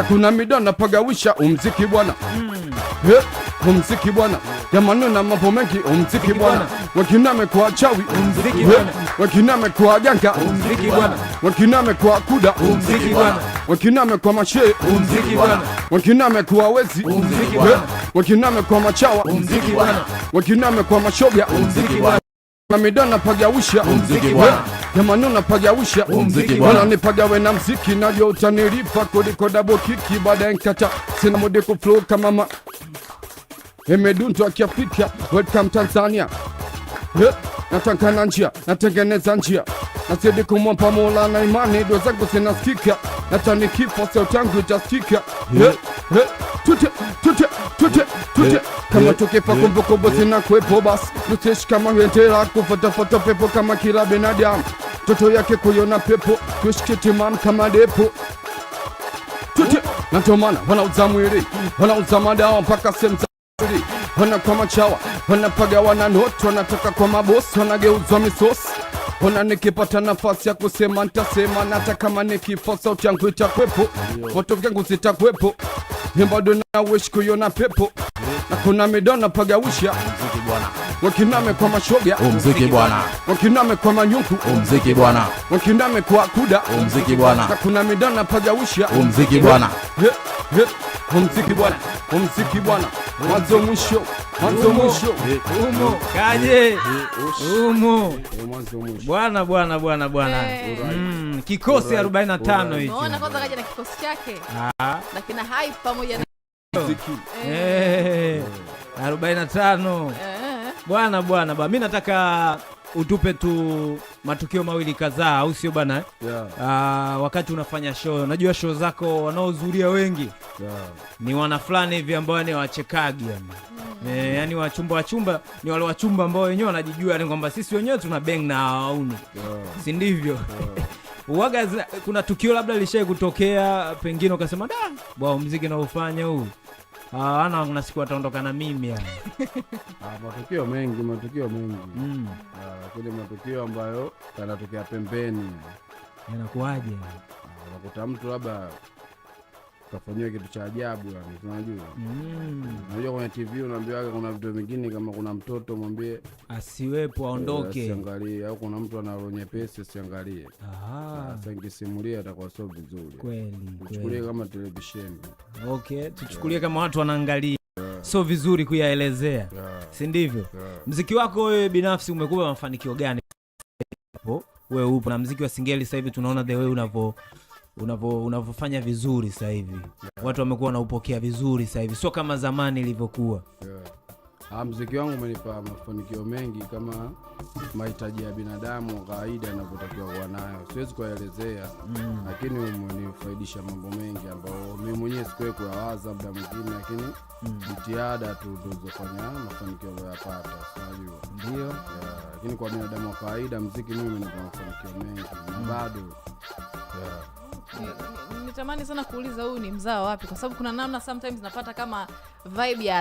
kuna mida napagawisha umziki bwana. Umziki bwana, jamani na mambo mengi umziki bwana. Wengine amekuwa chawi umziki bwana, wengine amekuwa ganga umziki bwana, wengine amekuwa kuda umziki bwana, wengine amekuwa mashe umziki bwana, wengine amekuwa wezi umziki bwana, wengine amekuwa machawa umziki bwana, wengine amekuwa mashoga umziki bwana. Na midana pagawisha umziki bwana, jamani napagawisha umziki bwana. Nipagawe na mziki najua utanilipa kuliko double kiki baada nkata. Sina mode ku flow kama mama Emedunto akiafika, welcome Tanzania. Natangana njia, natengeneza njia, nasidi kumwompa Mola na imani, dua zangu zinasikika, natani kifo sauti yangu itasikika. Tute kama tukifa kumbukumbu zinakuwepo basi, nusishi kama huendera kufuatafuata pepo kama kila binadamu, toto yake kuiona pepo, tushikiti mam kama depo. Tute natomana wanauza mwili, wanauza madawa mpaka sehemu wana kwa machawa, wanapaga wananoto, wanataka kwa mabosi, wanageuzwa misosi. Wana nikipata nafasi ya kusema nitasema, nata kama nikifa sauti yangu itakwepo, foto vyangu zitakwepo, bado na wish kuiona pepo. Na kuna midona pagawisha umziki bwana, wakiname kwa mashoga umziki bwana, wakiname kwa manyuku umziki bwana, wakiname kwa kuda umziki bwana. Na kuna midona pagawisha umziki bwana, umziki bwana, umziki bwana, mwanzo mwisho, mwanzo mwisho, umo kaje, umo bwana. Kikosi 45 hicho. Unaona kwanza kaja na kikosi chake. Na kina hype pamoja na muziki. 45. Bwana mimi nataka utupe tu matukio mawili kadhaa, au sio bwana? Wakati unafanya show, najua show zako wanaohudhuria wengi ni wana fulani hivi ambao ni wachekagi yani. Yani wachumba ni wale wachumba ambao wenyewe wanajijua ni kwamba sisi wenyewe tuna bang na hawauni. Si ndivyo? Uwaga kuna tukio labda lishaye kutokea pengine ukasema da bwana muziki naufanya huu ana siku ataondoka na mimi yani. Matukio mengi kile matukio ambayo yanatokea pembeni yanakuaje? Unakuta mtu labda kafanywa kitu cha ajabu yani, unajua. Unajua kwenye TV unaambiwa kuna vitu vingine, kama kuna mtoto mwambie asiwepo aondoke, asiangalie, au kuna mtu anaronye pesa asiangalie. Sasa ingesimulia atakuwa sio vizuri. Kweli. Tuchukulie kama televisheni. Okay, tuchukulie kama watu wanaangalia. Sio vizuri kuyaelezea. Si ndivyo? Muziki wako wewe binafsi umekupa mafanikio gani? Wewe upo na muziki wa Singeli sasa hivi tunaona the way unavyofanya vizuri sasa hivi. Watu wamekuwa wanaupokea vizuri sasa hivi, sio kama zamani ilivyokuwa. Muziki wangu umenipa mafanikio mengi kama mahitaji ya binadamu kawaida yanavyotakiwa kuwa nayo. Siwezi kuelezea, lakini umenifaidisha mambo mengi ambayo mimi mwenyewe sikuwahi kuyawaza muda mwingine, lakini jitihada tu zilizofanya mafanikio yapata, unajua. Ndio. Lakini kwa binadamu wa kawaida muziki mimi umenipa mafanikio mengi na bado. Nitamani sana kuuliza huyu ni mzao wapi, kwa sababu kuna namna sometimes napata kama vibe ya